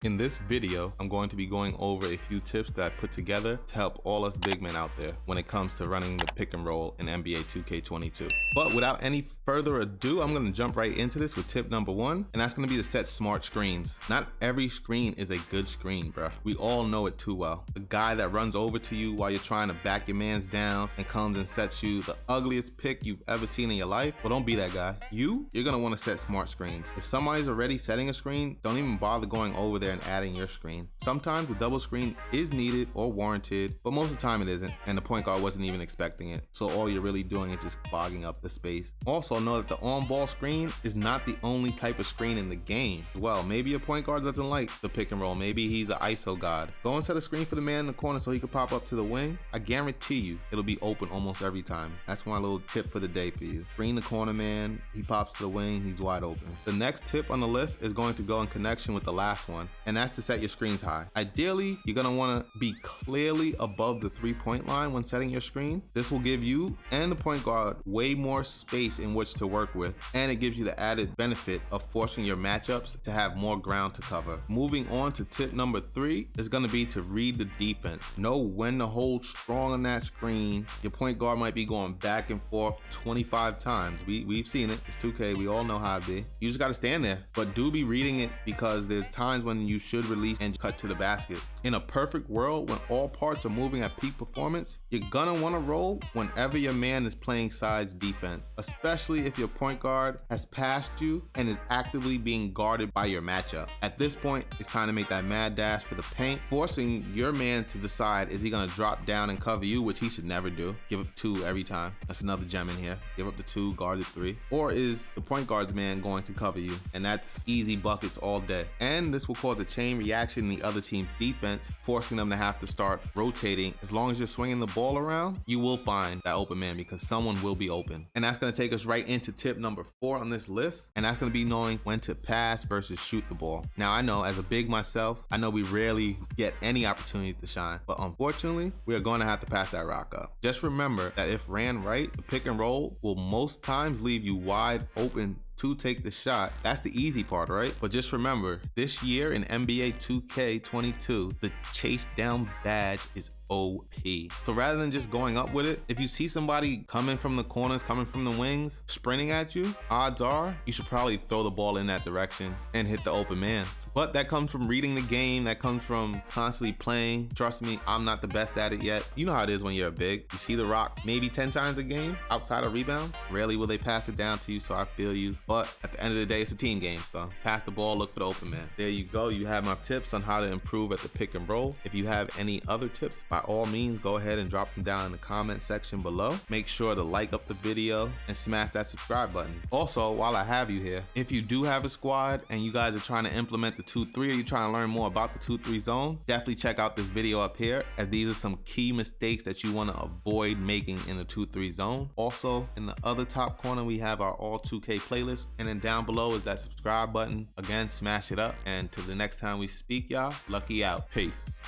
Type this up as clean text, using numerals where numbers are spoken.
In this video, I'm going to be going over a few tips that I put together to help all us big men out there when it comes to running the pick and roll in NBA 2K22. But without any further ado, I'm going to jump right into this with tip number one, and that's going to be to set smart screens. Not every screen is a good screen, bruh. We all know it too well. The guy that runs over to you while you're trying to back your mans down and comes and sets you the ugliest pick you've ever seen in your life, well, don't be that guy. You're going to want to set smart screens. If somebody's already setting a screen, don't even bother going over there and adding your screen. Sometimes the double screen is needed or warranted, but most of the time it isn't, and the point guard wasn't even expecting it. So all you're really doing is just clogging up the space. Also know that the on-ball screen is not the only type of screen in the game. Well, maybe your point guard doesn't like the pick and roll. Maybe he's an ISO god. Go and set a screen for the man in the corner so he can pop up to the wing. I guarantee you it'll be open almost every time. That's my little tip for the day for you. Screen the corner man, he pops to the wing, he's wide open. The next tip on the list is going to go in connection with the last one, and that's to set your screens high. Ideally, you're gonna wanna be clearly above the 3-point line when setting your screen. This will give you and the point guard way more space in which to work with, and it gives you the added benefit of forcing your matchups to have more ground to cover. Moving on to tip number 3 is gonna be to read the defense. Know when to hold strong on that screen. Your point guard might be going back and forth 25 times. We've seen it. It's 2K. We all know how it be. You just gotta stand there, but do be reading it because there's times when you should release and cut to the basket. In a perfect world, when all parts are moving at peak performance, you're gonna wanna roll whenever your man is playing sides defense, especially if your point guard has passed you and is actively being guarded by your matchup. At this point, it's time to make that mad dash for the paint, forcing your man to decide, is he gonna drop down and cover you, which he should never do. Give up 2 every time. That's another gem in here. Give up the 2, guard the 3. Or is the point guard's man going to cover you? And that's easy buckets all day. And this will cause a chain reaction in the other team's defense, forcing them to have to start rotating. As long as you're swinging the ball around, you will find that open man because someone will be open. And that's going to take us right into tip number 4 on this list, and that's going to be knowing when to pass versus shoot the ball. Now, I know as a big myself, I know we rarely get any opportunity to shine, but unfortunately, we are going to have to pass that rock up. Just remember that if ran right, the pick and roll will most times leave you wide open to take the shot. That's the easy part, right? But just remember, this year in NBA 2K22, the chase down badge is OP. So rather than just going up with it, if you see somebody coming from the corners, coming from the wings, sprinting at you, odds are you should probably throw the ball in that direction and hit the open man. But that comes from reading the game, that comes from constantly playing. Trust me, I'm not the best at it yet. You know how it is when you're big. You see the rock maybe 10 times a game outside of rebounds. Rarely will they pass it down to you, so I feel you. But at the end of the day, it's a team game, so pass the ball, look for the open man. There you go. You have my tips on how to improve at the pick and roll. If you have any other tips, by all means, go ahead and drop them down in the comment section below. Make sure to like up the video and smash that subscribe button. Also, while I have you here, if you do have a squad and you guys are trying to implement the 2-3, or you're trying to learn more about the 2-3 zone, definitely check out this video up here, as these are some key mistakes that you want to avoid making in the 2-3 zone. Also, in the other top corner, we have our all 2K playlist, and then down below is that subscribe button. Again, smash it up, and till the next time we speak, y'all, lucky out. Peace.